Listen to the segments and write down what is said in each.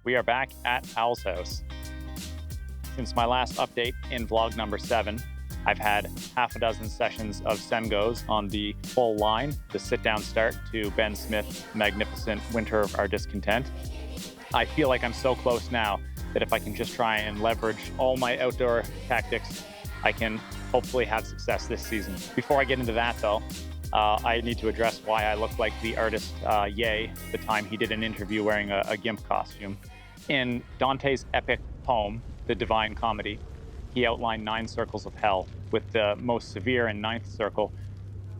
We are back at Owls House. Since my last update in vlog number 7, I've had half a dozen sessions of Sengos on the full line, the sit-down start to Ben Smith's magnificent Winter of Our Discontent. I feel like I'm so close now that if I can just try and leverage all my outdoor tactics, I can hopefully have success this season. Before I get into that though, I need to address why I look like the artist Ye the time he did an interview wearing a GIMP costume. In Dante's epic poem, The Divine Comedy, he outlined 9 circles of hell. With the most severe and 9th circle,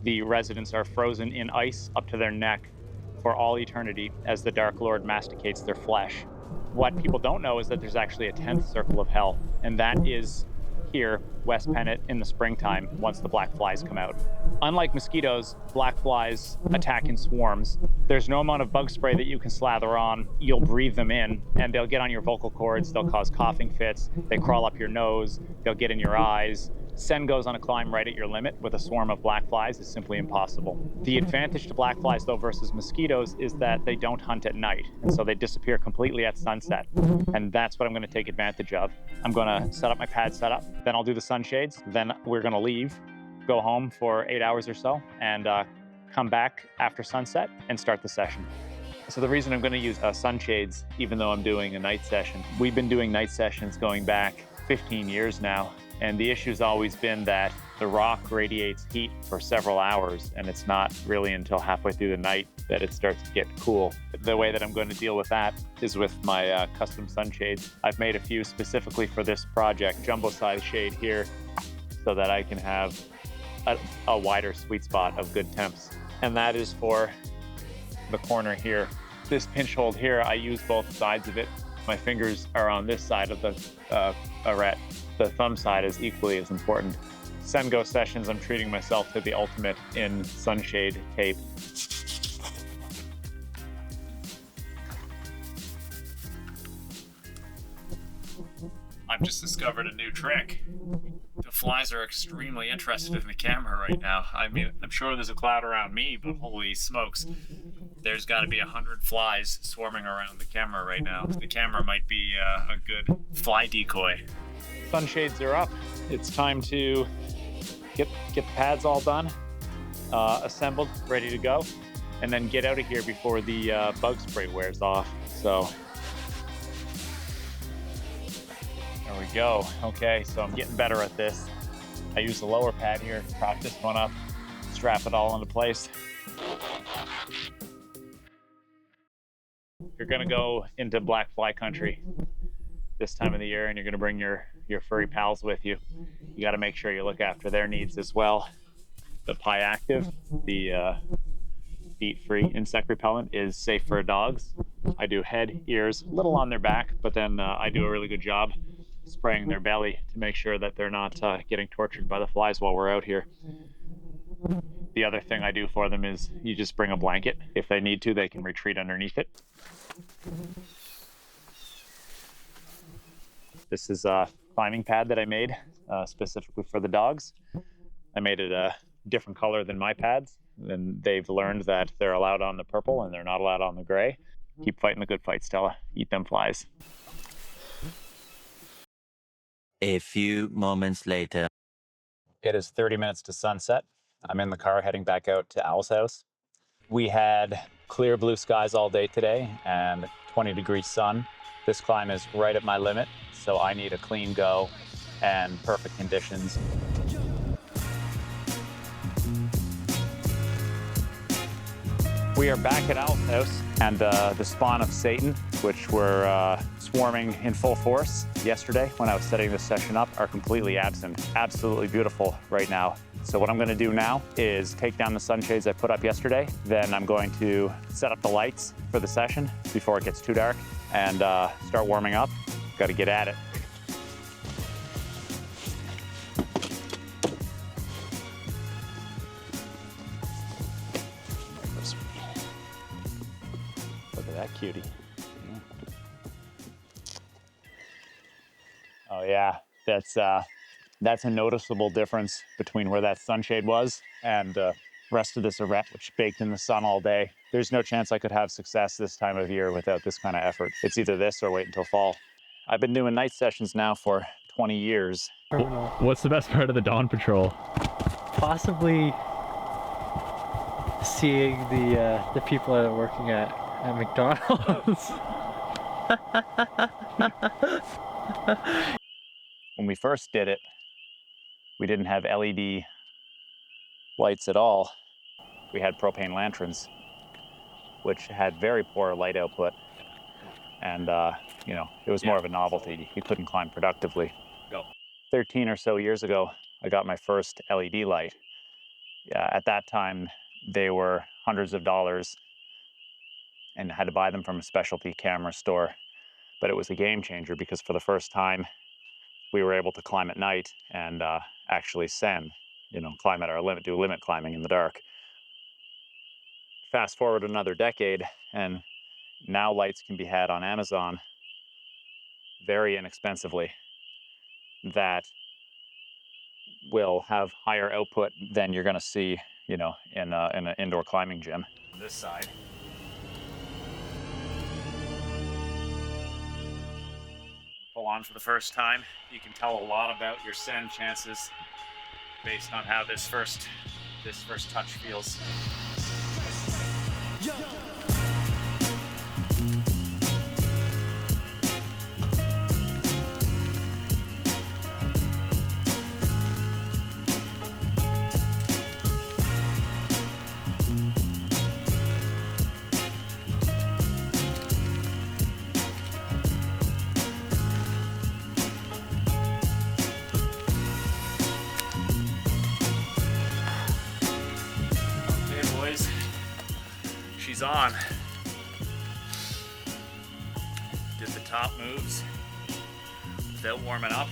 the residents are frozen in ice up to their neck for all eternity as the Dark Lord masticates their flesh. What people don't know is that there's actually a 10th circle of hell, and that is here, West Pennant, in the springtime once the black flies come out. Unlike mosquitoes, black flies attack in swarms. There's no amount of bug spray that you can slather on. You'll breathe them in, and they'll get on your vocal cords. They'll cause coughing fits. They crawl up your nose. They'll get in your eyes. Sen goes on a climb right at your limit with a swarm of black flies is simply impossible. The advantage to black flies, though, versus mosquitoes is that they don't hunt at night, and so they disappear completely at sunset, and that's what I'm going to take advantage of. I'm going to set up my pad setup, then I'll do the sunshades, then we're going to leave, go home for 8 hours or so, and come back after sunset and start the session. So the reason I'm going to use sunshades, even though I'm doing a night session, we've been doing night sessions going back 15 years now. And the issue's always been that the rock radiates heat for several hours, and it's not really until halfway through the night that it starts to get cool. The way that I'm going to deal with that is with my custom sunshades. I've made a few specifically for this project, jumbo size shade here, so that I can have a wider sweet spot of good temps. And that is for the corner here. This pinch hold here, I use both sides of it. My fingers are on this side of the arete. The thumb side is equally as important. Sengo sessions, I'm treating myself to the ultimate in sunshade tape. I've just discovered a new trick. The flies are extremely interested in the camera right now. I mean, I'm sure there's a cloud around me, but holy smokes. There's got to be 100 flies swarming around the camera right now. The camera might be a good fly decoy. Sunshades are up. It's time to get the pads all done, assembled, ready to go, and then get out of here before the bug spray wears off. So there we go. Okay, so I'm getting better at this. I use the lower pad here, prop this one up, strap it all into place. You're gonna go into black fly country this time of the year, and you're gonna bring your furry pals with you. You gotta make sure you look after their needs as well. The Pi Active, the DEET-free insect repellent, is safe for dogs. I do head, ears, a little on their back, but then I do a really good job spraying their belly to make sure that they're not getting tortured by the flies while we're out here. The other thing I do for them is you just bring a blanket. If they need to, they can retreat underneath it. This is a climbing pad that I made specifically for the dogs. I made it a different color than my pads, and they've learned that they're allowed on the purple and they're not allowed on the gray. Keep fighting the good fight, Stella. Eat them flies. A few moments later. It is 30 minutes to sunset. I'm in the car heading back out to Owl's House. We had clear blue skies all day today and 20-degree sun. This climb is right at my limit, so I need a clean go and perfect conditions. We are back at Owl's House, and the spawn of Satan, which were swarming in full force yesterday when I was setting this session up, are completely absent. Absolutely beautiful right now. So what I'm going to do now is take down the sunshades I put up yesterday. Then I'm going to set up the lights for the session before it gets too dark and start warming up. Got to get at it. Look at that cutie. Oh yeah, that's a noticeable difference between where that sunshade was and the rest of this arete, which baked in the sun all day. there's no chance I could have success this time of year without this kind of effort. It's either this or wait until fall. I've been doing night sessions now for 20 years. What's the best part of the dawn patrol? Possibly seeing the people that are working at McDonald's. When we first did it, we didn't have LED lights at all. We had propane lanterns, which had very poor light output. And, it was more of a novelty. You couldn't climb productively. 13 or so years ago, I got my first LED light. At that time, they were hundreds of dollars and had to buy them from a specialty camera store. But it was a game changer because for the first time, we were able to climb at night and actually ascend, climb at our limit, do limit climbing in the dark. Fast forward another decade, and now lights can be had on Amazon very inexpensively that will have higher output than you're going to see, in an indoor climbing gym. On this side. Pull on for the first time. You can tell a lot about your ascend chances based on how this first touch feels. She's on. Did the top moves without warming up.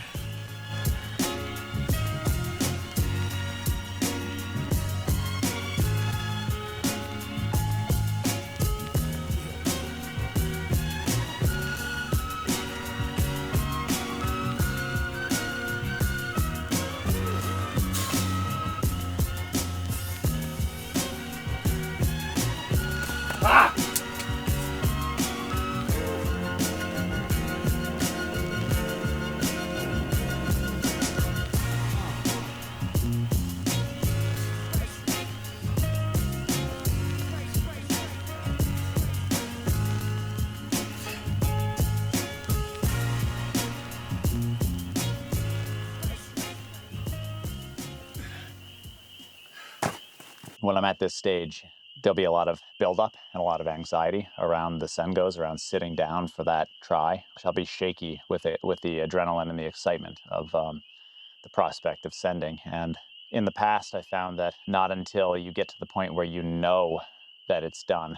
When I'm at this stage, there'll be a lot of buildup and a lot of anxiety around the sun goes, around sitting down for that try. I'll be shaky with it, with the adrenaline and the excitement of the prospect of sending. And in the past, I found that not until you get to the point where you know that it's done.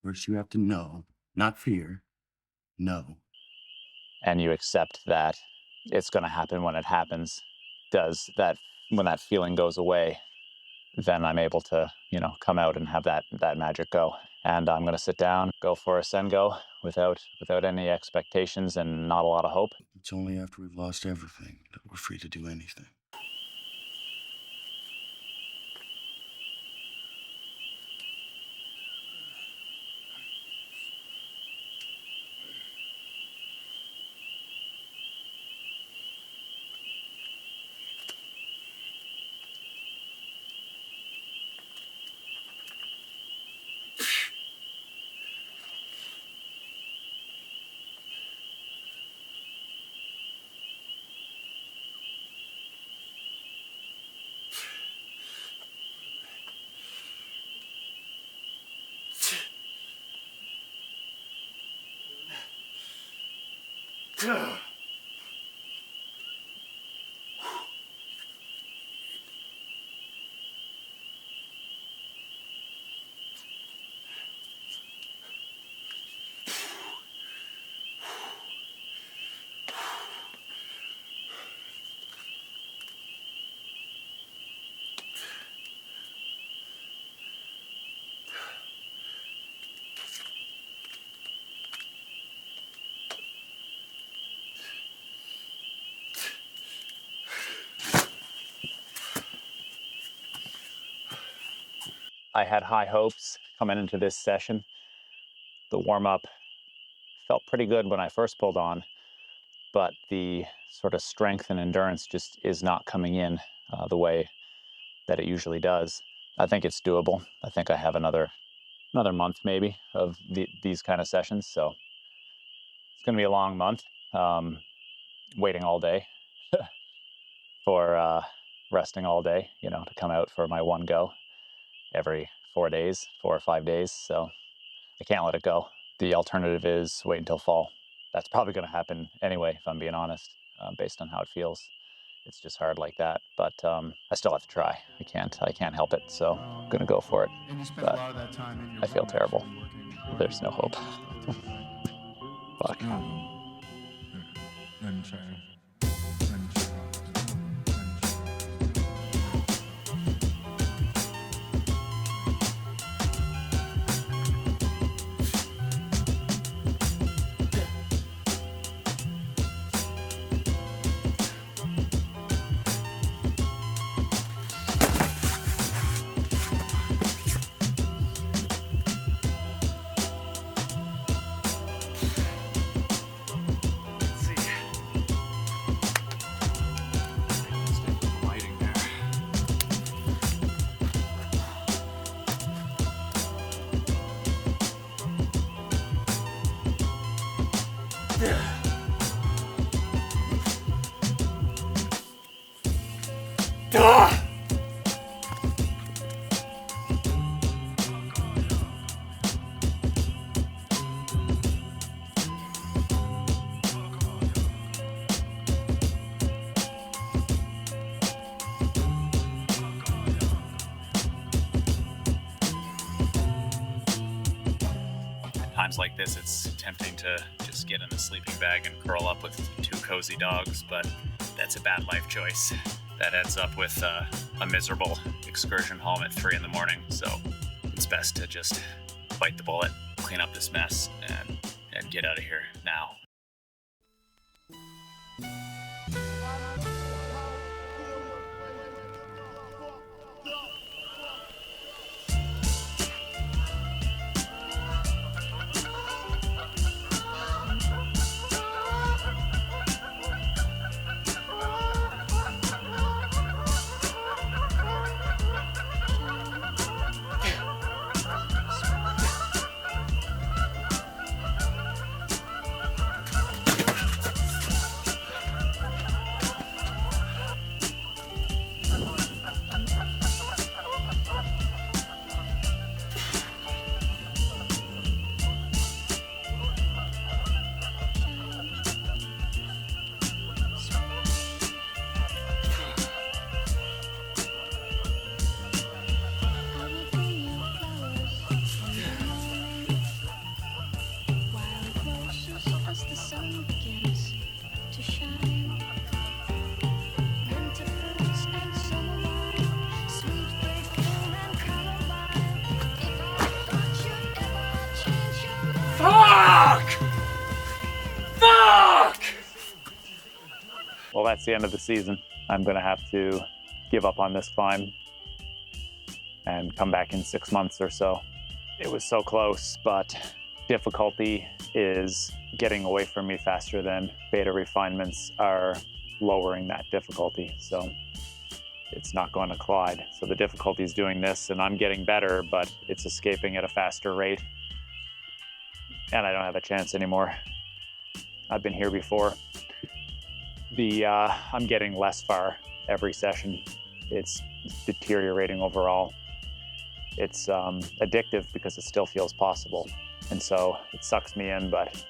First, you have to know, not fear, know. And you accept that it's going to happen when it happens. When that feeling goes away, then I'm able to, come out and have that magic go. And I'm going to sit down, go for a send go without any expectations and not a lot of hope. It's only after we've lost everything that we're free to do anything. I had high hopes coming into this session. The warm-up felt pretty good when I first pulled on, but the sort of strength and endurance just is not coming in the way that it usually does. I think it's doable. I think I have another month maybe of these kind of sessions, so it's going to be a long month. Waiting all day for resting all day, to come out for my one go every 4 days, 4 or 5 days. So I can't let it go. The alternative is wait until fall. That's probably going to happen anyway, if I'm being honest, based on how it feels. It's just hard like that, but I still have to try. I can't help it, so I'm gonna go for it. But I feel terrible. There's no hope. Fuck. Times like this, it's tempting to just get in a sleeping bag and curl up with 2 cozy dogs, but that's a bad life choice. That ends up with a miserable excursion home at 3 in the morning. So it's best to just bite the bullet, clean up this mess, and get out of here now. Well, that's the end of the season. I'm going to have to give up on this climb and come back in 6 months or so. It was so close, but difficulty is getting away from me faster than beta refinements are lowering that difficulty. So it's not going to collide. So the difficulty is doing this, and I'm getting better, but it's escaping at a faster rate. And I don't have a chance anymore. I've been here before. I'm getting less far every session. It's deteriorating overall. It's addictive because it still feels possible. And so it sucks me in, but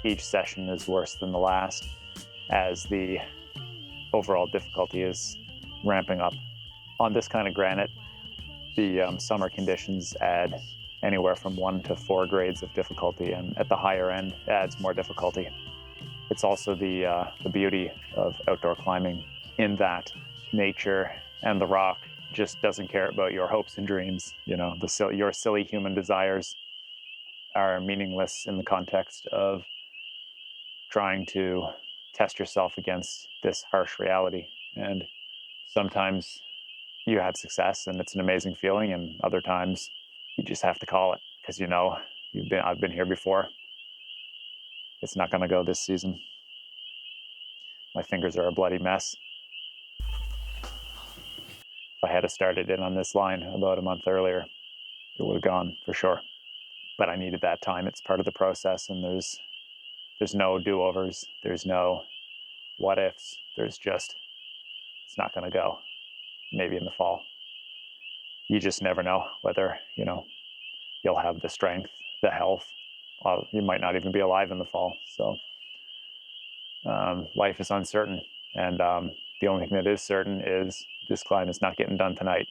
each session is worse than the last as the overall difficulty is ramping up. On this kind of granite, the summer conditions add anywhere from 1 to 4 grades of difficulty, and at the higher end adds more difficulty. It's also the beauty of outdoor climbing in that nature and the rock just doesn't care about your hopes and dreams. Your silly human desires are meaningless in the context of trying to test yourself against this harsh reality. And sometimes you have success and it's an amazing feeling, and other times you just have to call it because I've been here before. It's not going to go this season. My fingers are a bloody mess. If I had started in on this line about a month earlier, it would have gone for sure. But I needed that time. It's part of the process, and there's no do-overs. There's no what ifs. There's just, it's not going to go. Maybe in the fall. You just never know whether, you'll have the strength, the health. You might not even be alive in the fall. So life is uncertain. And the only thing that is certain is this climb is not getting done tonight.